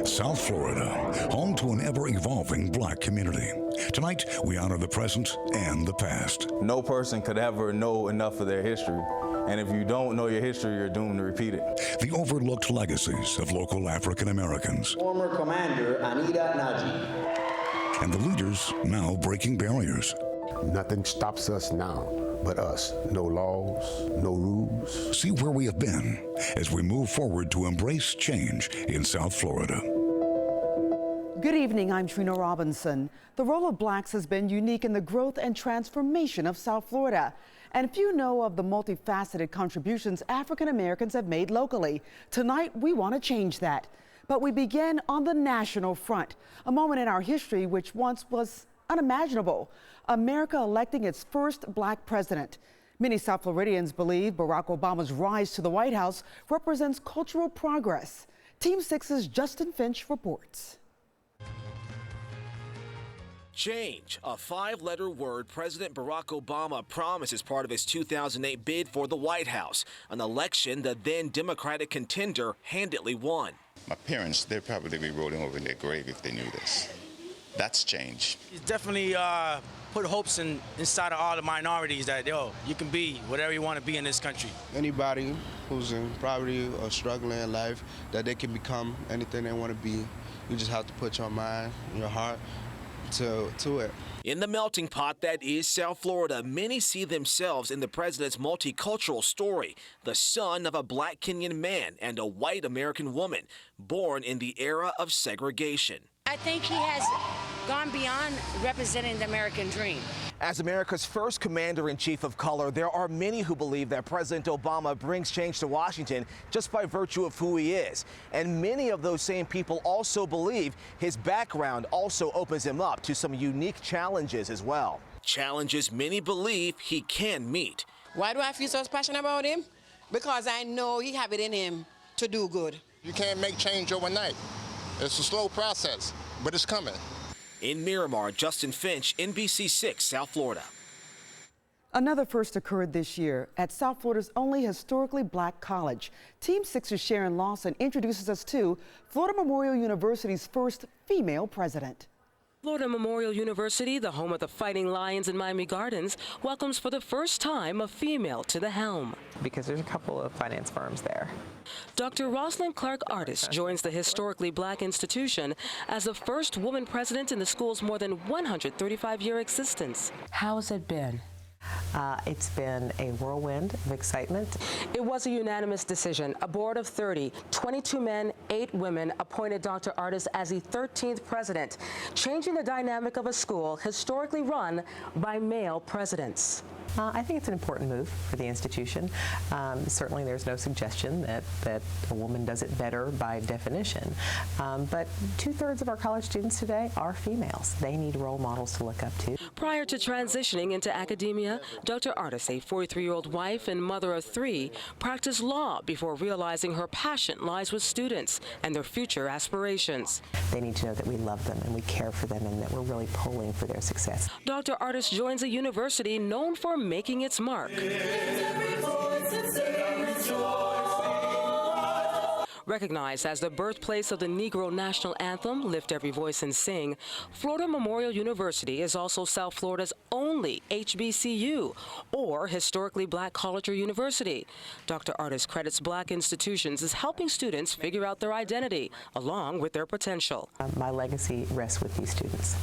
South Florida, home to an ever-evolving black community. Tonight, we honor the present and the past. No person could ever know enough of their history. And if you don't know your history, you're doomed to repeat it. The overlooked legacies of local African Americans. Former Commander Anita Najee. And the leaders now breaking barriers. Nothing stops us now but us. No laws, no rules. See where we have been as we move forward to embrace change in South Florida. Good evening, I'm Trina Robinson. The role of blacks has been unique in the growth and transformation of South Florida. And few know of the multifaceted contributions African Americans have made locally. Tonight, we want to change that. But we begin on the national front, a moment in our history which once was unimaginable. America electing its first black president. Many South Floridians believe Barack Obama's rise to the White House represents cultural progress. Team 6's Justin Finch reports. Change, a five-letter word President Barack Obama promised as part of his 2008 bid for the White House, an election the then Democratic contender handedly won. My parents, they'd probably be rolling over in their grave if they knew this. That's change. He's definitely put hopes inside of all the minorities that, you can be whatever you want to be in this country. Anybody who's in poverty or struggling in life, that they can become anything they want to be. You just have to put your mind and your heart to it. In the melting pot that is South Florida, many see themselves in the president's multicultural story, the son of a black Kenyan man and a white American woman, born in the era of segregation. I think he has gone beyond representing the American dream. As America's first commander-in-chief of color, there are many who believe that President Obama brings change to Washington just by virtue of who he is. And many of those same people also believe his background also opens him up to some unique challenges as well. Challenges many believe he can meet. Why do I feel so passionate about him? Because I know he have it in him to do good. You can't make change overnight. It's a slow process, but it's coming. In Miramar, Justin Finch, NBC6, South Florida. Another first occurred this year at South Florida's only historically black college. Team 6's Sharon Lawson introduces us to Florida Memorial University's first female president. Florida Memorial University, the home of the Fighting Lions in Miami Gardens, welcomes for the first time a female to the helm. Because there's a couple of finance firms there. Dr. Rosalind Clark Artis joins the historically black institution as the first woman president in the school's more than 135-year existence. How has it been? It's been a whirlwind of excitement. It was a unanimous decision. A board of 30, 22 men, 8 women, appointed Dr. Artis as the 13th president, changing the dynamic of a school historically run by male presidents. I think it's an important move for the institution. Certainly there's no suggestion that a woman does it better by definition. But 2/3 of our college students today are females. They need role models to look up to. Prior to transitioning into academia, Dr. Artis, a 43-year-old wife and mother of 3, practiced law before realizing her passion lies with students and their future aspirations. They need to know that we love them and we care for them and that we're really pulling for their success. Dr. Artis joins a university known for making its mark. Recognized as the birthplace of the Negro National Anthem, Lift Every Voice and Sing, Florida Memorial University is also South Florida's only HBCU, or historically black college or university. Dr. Artis credits black institutions as helping students figure out their identity, along with their potential. My legacy rests with these students.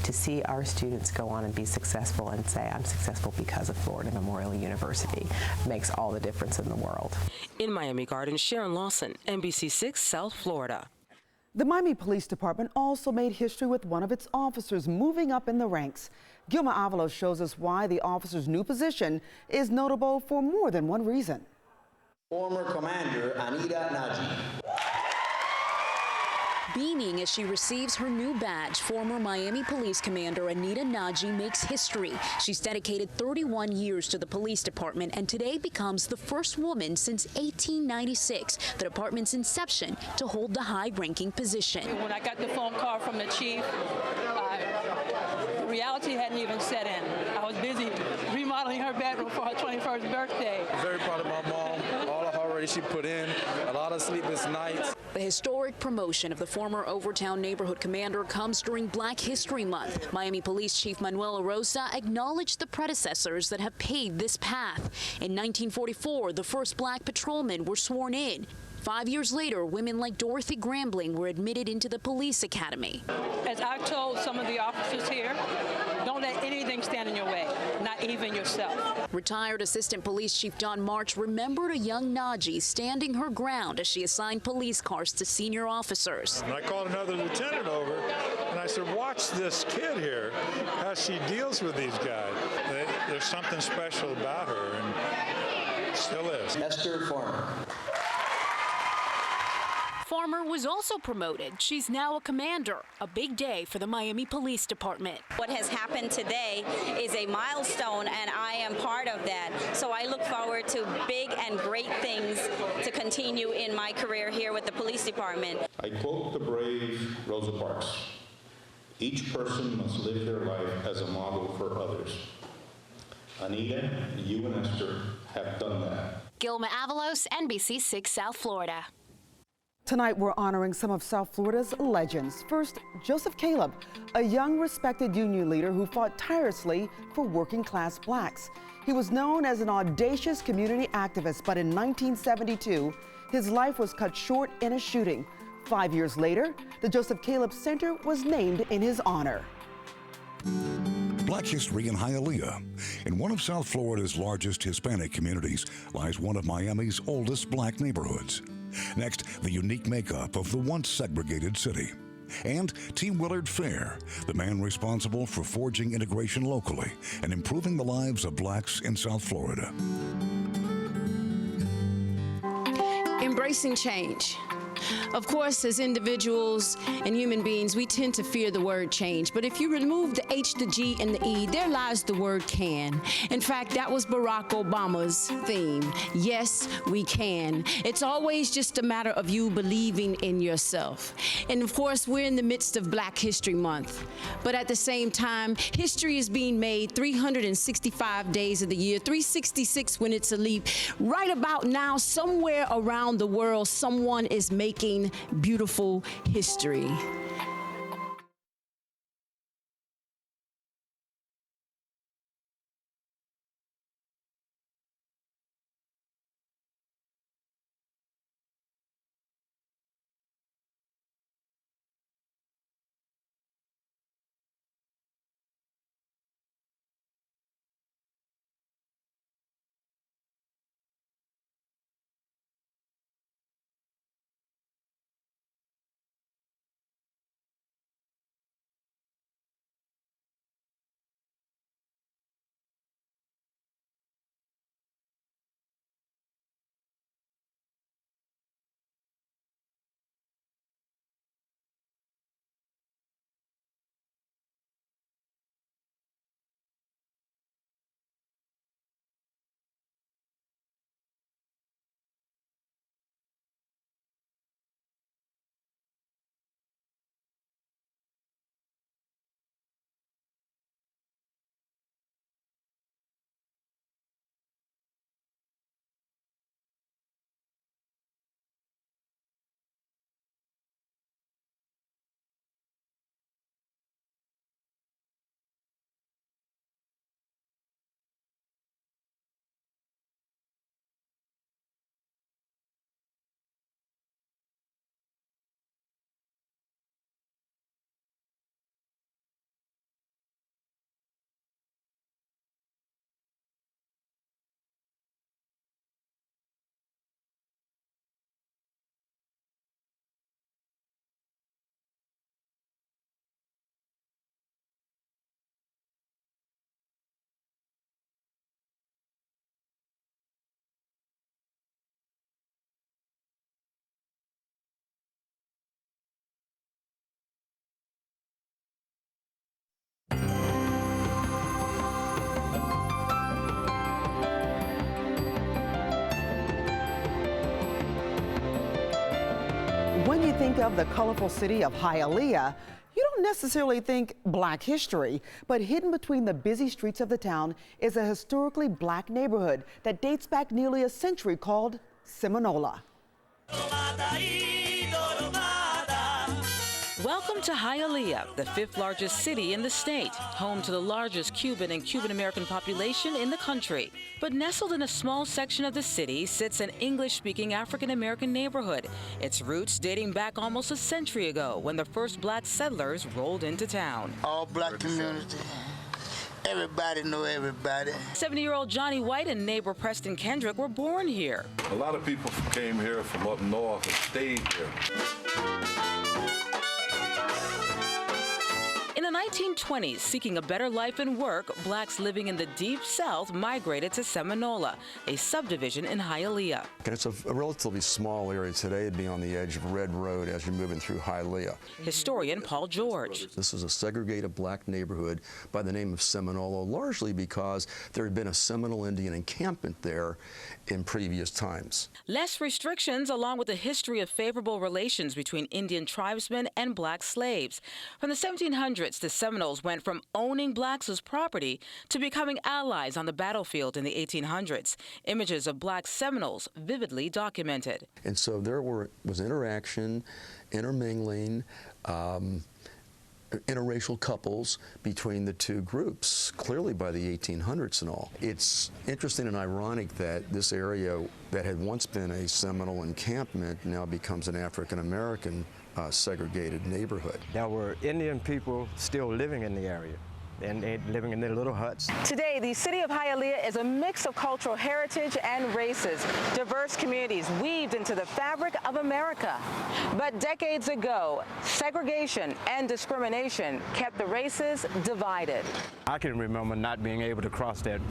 To see our students go on and be successful and say, I'm successful because of Florida Memorial University, makes all the difference in the world. In Miami Gardens, Sharon Lawson, NBC6, South Florida. The Miami Police Department also made history with one of its officers moving up in the ranks. Gilma Avalos shows us why the officer's new position is notable for more than one reason. Former Commander Anita Najee. Beaming as she receives her new badge, former Miami Police Commander Anita Najee makes history. She's dedicated 31 years to the police department and today becomes the first woman since 1896, the department's inception, to hold the high-ranking position. When I got the phone call from the chief, reality hadn't even set in. I was busy remodeling her bedroom for her 21st birthday. Very proud of my mom, all of her money she put in, a lot of sleepless nights. The historic promotion of the former Overtown neighborhood commander comes during Black History Month. Miami Police Chief Manuel Arosa acknowledged the predecessors that have paved this path. In 1944, the first black patrolmen were sworn in. 5 years later, women like Dorothy Grambling were admitted into the police academy. As I told some of the officers here, don't let anything stand in your way, not even yourself. Retired Assistant Police Chief Don March remembered a young Najee standing her ground as she assigned police cars to senior officers. And I called another lieutenant over, and I said, watch this kid here, how she deals with these guys. There's something special about her, and it still is. Esther Farmer. Farmer was also promoted. She's now a commander. A big day for the Miami Police Department. What has happened today is a milestone, and I am part of that. So I look forward to big and great things to continue in my career here with the police department. I quote the brave Rosa Parks. Each person must live their life as a model for others. Anita, you and Esther have done that. Gilma Avalos, NBC6 South Florida. Tonight, we're honoring some of South Florida's legends. First, Joseph Caleb, a young, respected union leader who fought tirelessly for working-class blacks. He was known as an audacious community activist, but in 1972, his life was cut short in a shooting. 5 years later, the Joseph Caleb Center was named in his honor. Black history in Hialeah. In one of South Florida's largest Hispanic communities lies one of Miami's oldest black neighborhoods. Next, the unique makeup of the once segregated city. And T. Willard Fair, the man responsible for forging integration locally and improving the lives of blacks in South Florida. Embracing change. Of course, as individuals and human beings, we tend to fear the word change. But if you remove the H, the G, and the E, there lies the word can. In fact, that was Barack Obama's theme. Yes, we can. It's always just a matter of you believing in yourself. And of course, we're in the midst of Black History Month. But at the same time, history is being made 365 days of the year, 366 when it's a leap. Right about now, somewhere around the world, someone is making beautiful history. When you think of the colorful city of Hialeah, you don't necessarily think Black history, but hidden between the busy streets of the town is a historically Black neighborhood that dates back nearly a century called Seminole. Welcome to Hialeah, the 5th largest city in the state, home to the largest Cuban and Cuban-American population in the country. But nestled in a small section of the city sits an English-speaking African-American neighborhood, its roots dating back almost a century ago when the first black settlers rolled into town. All black community. Everybody know everybody. 70-year-old Johnny White and neighbor Preston Kendrick were born here. A lot of people came here from up north and stayed here. In the 1920s, seeking a better life and work, blacks living in the Deep South migrated to Seminole, a subdivision in Hialeah. It's a relatively small area today. It'd be on the edge of Red Road as you're moving through Hialeah. Historian Paul George. This was a segregated black neighborhood by the name of Seminole, largely because there had been a Seminole Indian encampment there in previous times. Less restrictions, along with a history of favorable relations between Indian tribesmen and black slaves. From the 1700s, the Seminoles went from owning blacks as property to becoming allies on the battlefield in the 1800s. Images of black Seminoles vividly documented. And so there was interaction, intermingling, interracial couples between the two groups, clearly by the 1800s and all. It's interesting and ironic that this area that had once been a Seminole encampment now becomes an African-American segregated neighborhood. There were Indian people still living in the area and living in their little huts. Today, the city of Hialeah is a mix of cultural heritage and races, diverse communities weaved into the fabric of America. But decades ago, segregation and discrimination kept the races divided. I can remember not being able to cross that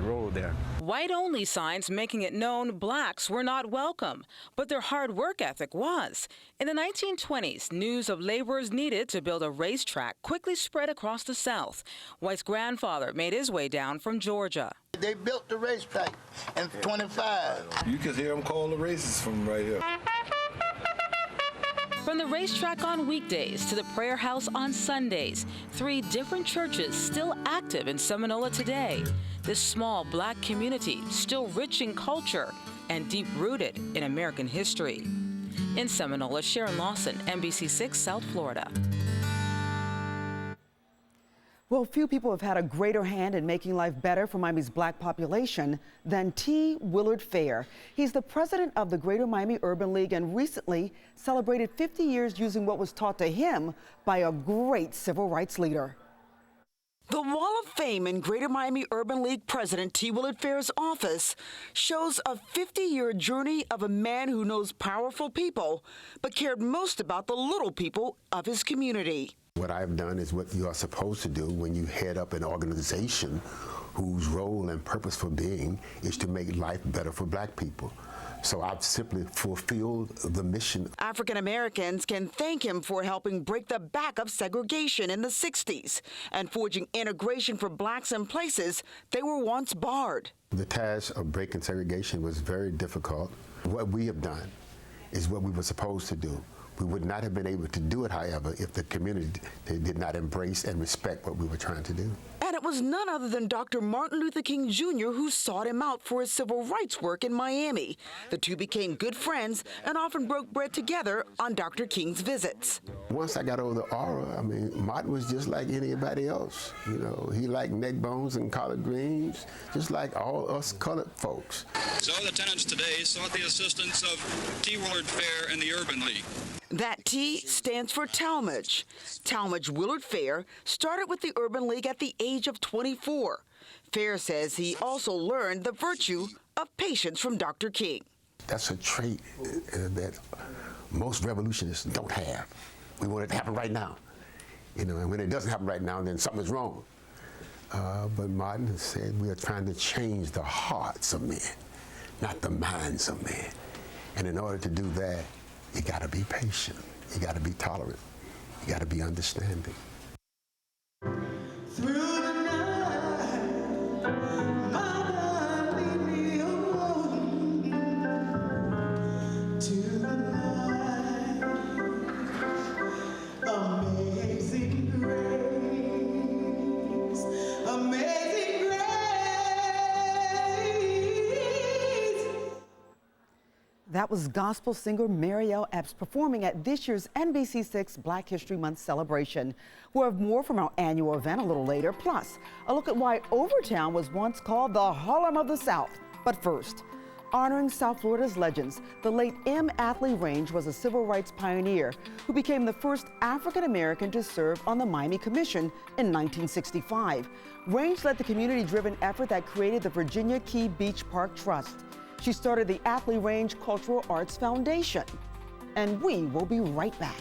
road there. White-only signs making it known blacks were not welcome, but their hard work ethic was. In the 1920s, news of laborers needed to build a racetrack quickly spread across the South. White's grandfather made his way down from Georgia. They built the racetrack in 25. You can hear them call the races from right here. From the racetrack on weekdays to the prayer house on Sundays, 3 different churches still active in Seminole today. This small black community still rich in culture and deep-rooted in American history. In Seminole, Sharon Lawson, NBC6 South Florida. Well, few people have had a greater hand in making life better for Miami's black population than T. Willard Fair. He's the president of the Greater Miami Urban League and recently celebrated 50 years using what was taught to him by a great civil rights leader. The Wall of Fame in Greater Miami Urban League President T. Willard Fair's office shows a 50-year journey of a man who knows powerful people, but cared most about the little people of his community. What I've done is what you are supposed to do when you head up an organization whose role and purpose for being is to make life better for black people. So I've simply fulfilled the mission. African Americans can thank him for helping break the back of segregation in the 60s and forging integration for blacks in places they were once barred. The task of breaking segregation was very difficult. What we have done is what we were supposed to do. We would not have been able to do it, however, if the community did not embrace and respect what we were trying to do. And it was none other than Dr. Martin Luther King Jr. who sought him out for his civil rights work in Miami. The two became good friends and often broke bread together on Dr. King's visits. Once I got over the aura, I mean, Martin was just like anybody else. You know, he liked neck bones and collard greens, just like all us colored folks. So the tenants today sought the assistance of T. Willard Fair and the Urban League. That T stands for Talmadge. Talmadge Willard Fair started with the Urban League at the age of 24. Fair says he also learned the virtue of patience from Dr. King. That's a trait that most revolutionists don't have. We want it to happen right now. You know, and when it doesn't happen right now, then something's wrong. But Martin has said we are trying to change the hearts of men, not the minds of men. And in order to do that, you got to be patient. You got to be tolerant. You got to be understanding. Through the night, mama, lead me home to the light. Amazing grace, amazing grace. That was gospel singer Mariel Epps performing at this year's NBC6 Black History Month celebration. We'll have more from our annual event a little later, plus a look at why Overtown was once called the Harlem of the South. But first, honoring South Florida's legends, the late M. Athley Range was a civil rights pioneer who became the first African-American to serve on the Miami Commission in 1965. Range led the community-driven effort that created the Virginia Key Beach Park Trust. She started the Athley Range Cultural Arts Foundation. And we will be right back.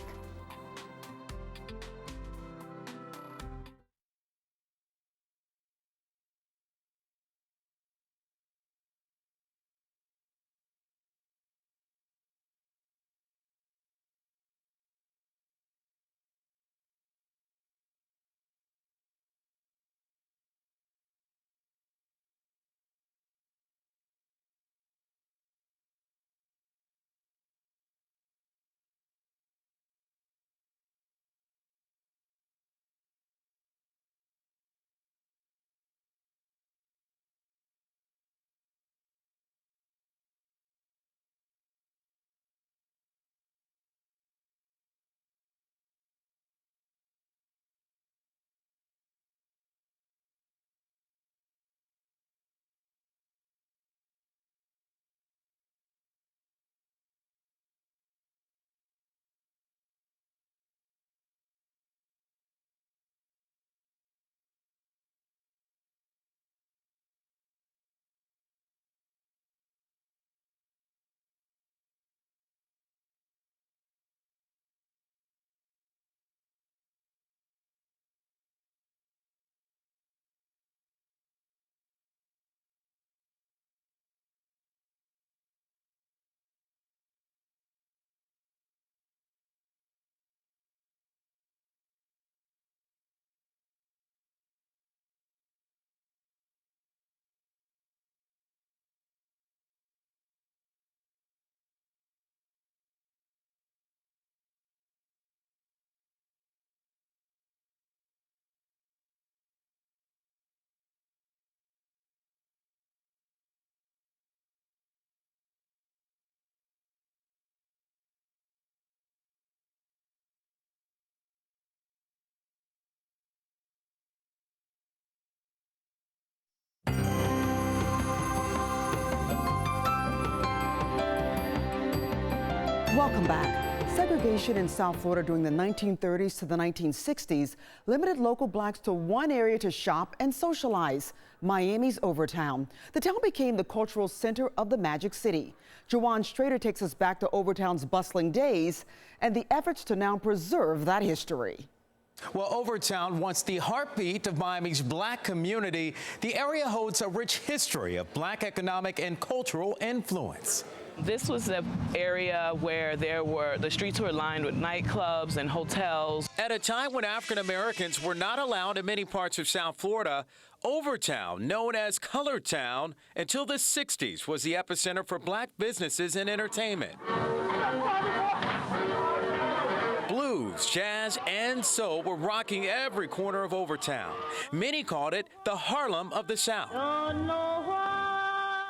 Welcome back. Segregation in South Florida during the 1930s to the 1960s limited local blacks to one area to shop and socialize, Miami's Overtown. The town became the cultural center of the Magic City. Jawan Strader takes us back to Overtown's bustling days and the efforts to now preserve that history. Well, Overtown, once the heartbeat of Miami's black community, the area holds a rich history of black economic and cultural influence. This was the area where the streets were lined with nightclubs and hotels. At a time when African Americans were not allowed in many parts of South Florida, Overtown, known as Colored Town until the 60s, was the epicenter for black businesses and entertainment. Blues, jazz, and soul were rocking every corner of Overtown. Many called it the Harlem of the South.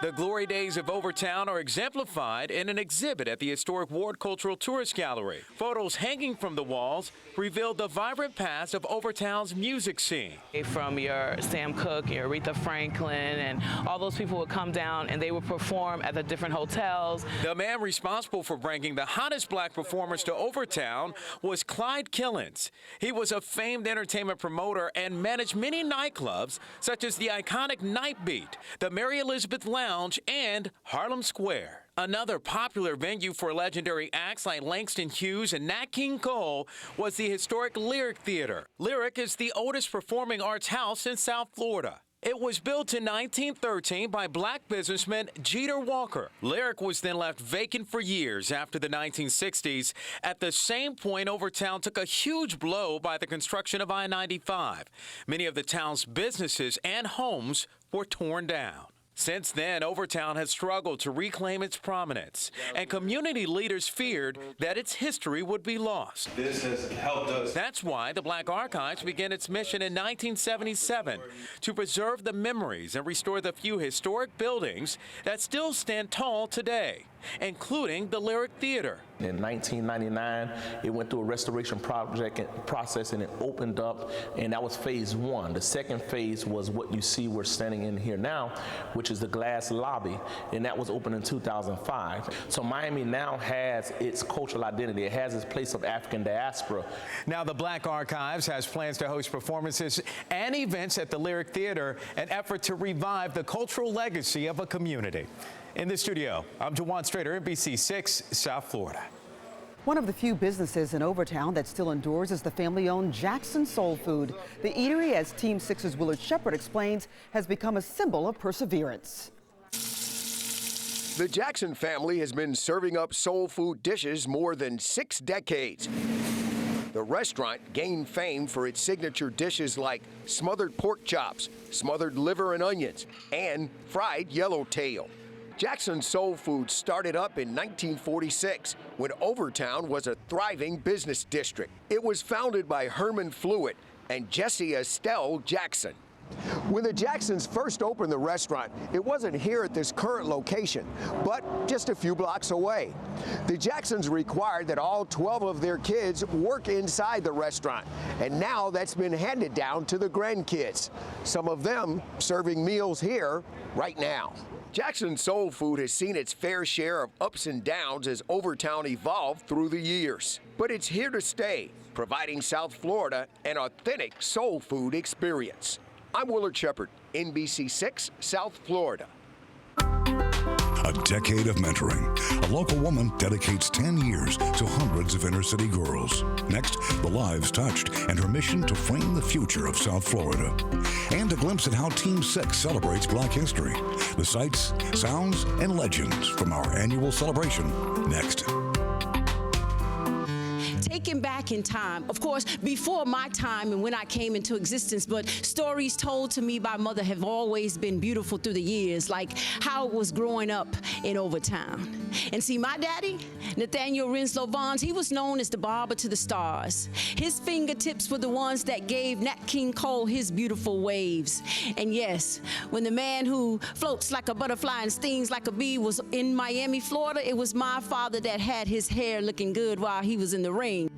The glory days of Overtown are exemplified in an exhibit at the historic Ward Cultural Tourist Gallery. Photos hanging from the walls reveal the vibrant past of Overtown's music scene. From your Sam Cooke, your Aretha Franklin, and all those people would come down and they would perform at the different hotels. The man responsible for bringing the hottest black performers to Overtown was Clyde Killens. He was a famed entertainment promoter and managed many nightclubs, such as the iconic Night Beat, the Mary Elizabeth Lounge, and Harlem Square. Another popular venue for legendary acts like Langston Hughes and Nat King Cole was the historic Lyric Theater. Lyric is the oldest performing arts house in South Florida. It was built in 1913 by black businessman Jeter Walker. Lyric was then left vacant for years after the 1960s. At the same point, Overtown took a huge blow by the construction of I-95. Many of the town's businesses and homes were torn down. Since then, Overtown has struggled to reclaim its prominence, and community leaders feared that its history would be lost. This has helped us. That's why the Black Archives began its mission in 1977 to preserve the memories and restore the few historic buildings that still stand tall today, including the Lyric Theater. In 1999, it went through a restoration process and it opened up, and that was phase one. The second phase was what you see we're standing in here now, which is the glass lobby, and that was opened in 2005. So Miami now has its cultural identity. It has its place of African diaspora. Now the Black Archives has plans to host performances and events at the Lyric Theater, an effort to revive the cultural legacy of a community. In the studio, I'm Jawan Strader, NBC6, South Florida. One of the few businesses in Overtown that still endures is the family-owned Jackson Soul Food. The eatery, as Team 6's Willard Shepard explains, has become a symbol of perseverance. The Jackson family has been serving up soul food dishes more than 6 decades. The restaurant gained fame for its signature dishes like smothered pork chops, smothered liver and onions, and fried yellowtail. Jackson Soul Food started up in 1946 when Overtown was a thriving business district. It was founded by Herman Fluitt and Jessie Estelle Jackson. When the Jacksons first opened the restaurant, it wasn't here at this current location, but just a few blocks away. The Jacksons required that all 12 of their kids work inside the restaurant, and now that's been handed down to the grandkids, some of them serving meals here right now. Jackson Soul Food has seen its fair share of ups and downs as Overtown evolved through the years. But it's here to stay, providing South Florida an authentic soul food experience. I'm Willard Shepard, NBC6, South Florida. A decade of mentoring. A local woman dedicates 10 years to hundreds of inner-city girls. Next, the lives touched and her mission to frame the future of South Florida. And a glimpse at how Team 6 celebrates Black history. The sights, sounds, and legends from our annual celebration. Next. Taken back in time, of course, before my time and when I came into existence, but stories told to me by mother have always been beautiful through the years, like how it was growing up in Overtown. And see, my daddy, Nathaniel Renslow Vaughns, he was known as the barber to the stars. His fingertips were the ones that gave Nat King Cole his beautiful waves. And yes, when the man who floats like a butterfly and stings like a bee was in Miami, Florida, it was my father that had his hair looking good while he was in the ring.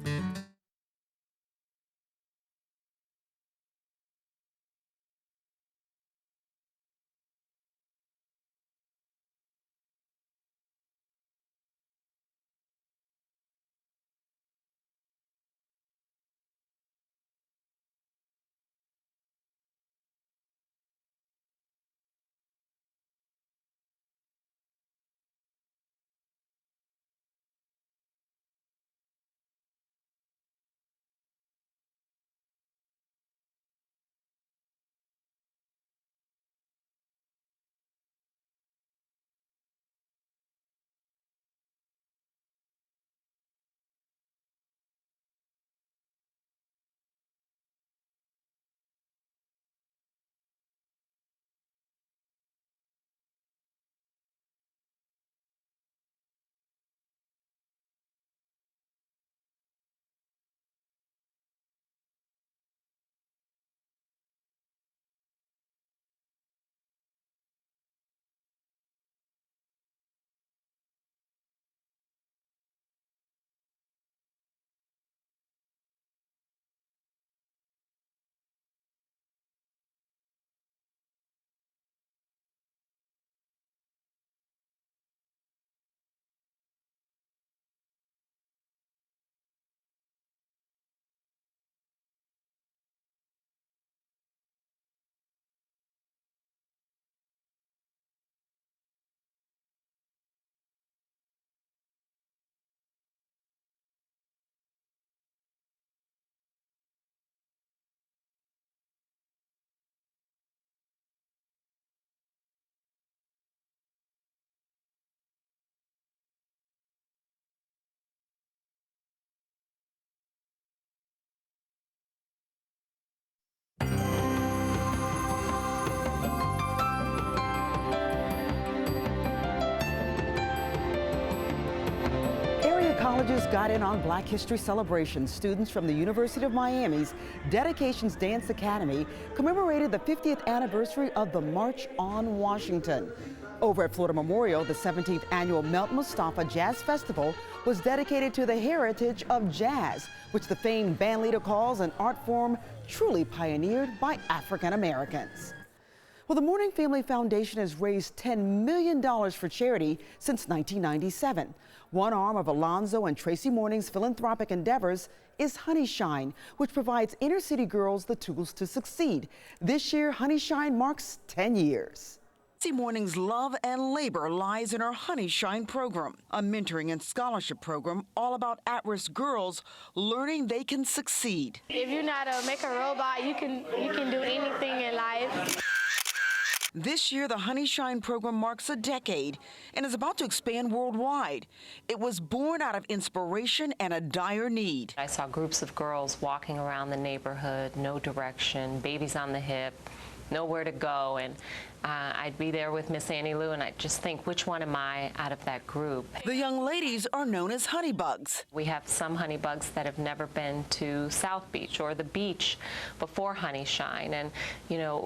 colleges got in on Black History celebrations. Students from the University of Miami's Dedications Dance Academy commemorated the 50th anniversary of the March on Washington. Over at Florida Memorial, the 17th annual Melt Mustafa Jazz Festival was dedicated to the heritage of jazz, which the famed bandleader calls an art form truly pioneered by African Americans. Well, the Mourning Family Foundation has raised $10 million for charity since 1997. One arm of Alonzo and Tracy Mourning's philanthropic endeavors is Honeyshine, which provides inner city girls the tools to succeed. This year, Honeyshine marks 10 years. Tracy Mourning's love and labor lies in her Honeyshine program, a mentoring and scholarship program all about at-risk girls learning they can succeed. If you know how to make a robot, you can do anything in life. This year, the Honeyshine program marks a decade and is about to expand worldwide. It was born out of inspiration and a dire need. I saw groups of girls walking around the neighborhood, no direction, babies on the hip, nowhere to go, and I'd be there with Miss Annie Lou, and I'd just think, which one am I out of that group? The young ladies are known as honeybugs. We have some honeybugs that have never been to South Beach or the beach before Honeyshine, and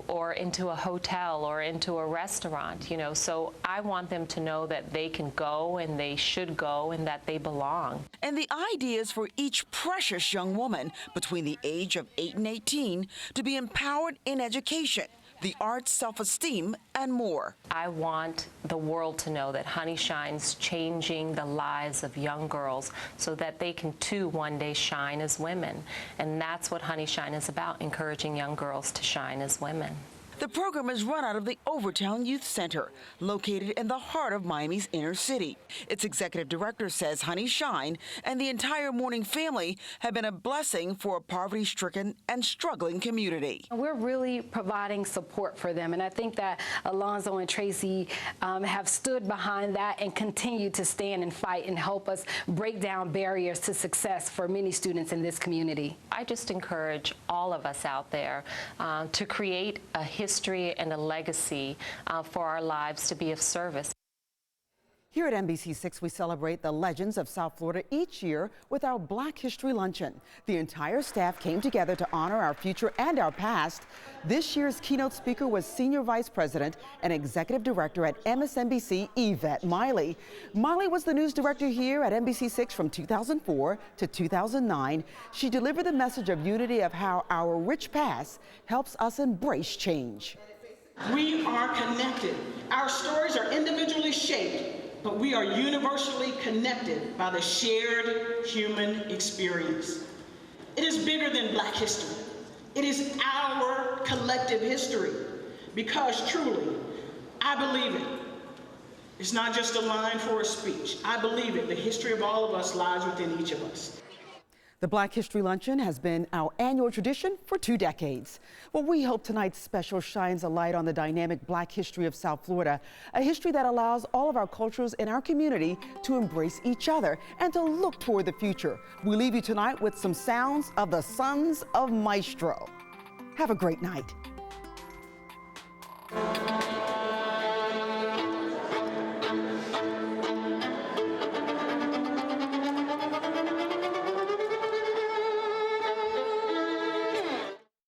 or into a hotel or into a restaurant, so I want them to know that they can go and they should go and that they belong. And the idea is for each precious young woman between the age of 8 and 18 to be empowered in education, the arts, self-esteem, and more. I want the world to know that Honeyshine's changing the lives of young girls so that they can too one day shine as women. And that's what Honeyshine is about, encouraging young girls to shine as women. The program is run out of the Overtown Youth Center, located in the heart of Miami's inner city. Its executive director says Honeyshine and the entire Mourning family have been a blessing for a poverty-stricken and struggling community. We're really providing support for them, and I think that Alonzo and Tracy have stood behind that and continue to stand and fight and help us break down barriers to success for many students in this community. I just encourage all of us out there to create a history and a legacy for our lives to be of service. Here at NBC6, we celebrate the legends of South Florida each year with our Black History Luncheon. The entire staff came together to honor our future and our past. This year's keynote speaker was Senior Vice President and Executive Director at MSNBC, Yvette Miley. Miley was the news director here at NBC6 from 2004 to 2009. She delivered the message of unity of how our rich past helps us embrace change. We are connected. Our stories are individually shaped, but we are universally connected by the shared human experience. It is bigger than Black history. It is our collective history, because truly, I believe it. It's not just a line for a speech. I believe it. The history of all of us lies within each of us. The Black History Luncheon has been our annual tradition for 2 decades. Well, we hope tonight's special shines a light on the dynamic Black history of South Florida, a history that allows all of our cultures in our community to embrace each other and to look toward the future. We leave you tonight with some sounds of the Sons of Maestro. Have a great night.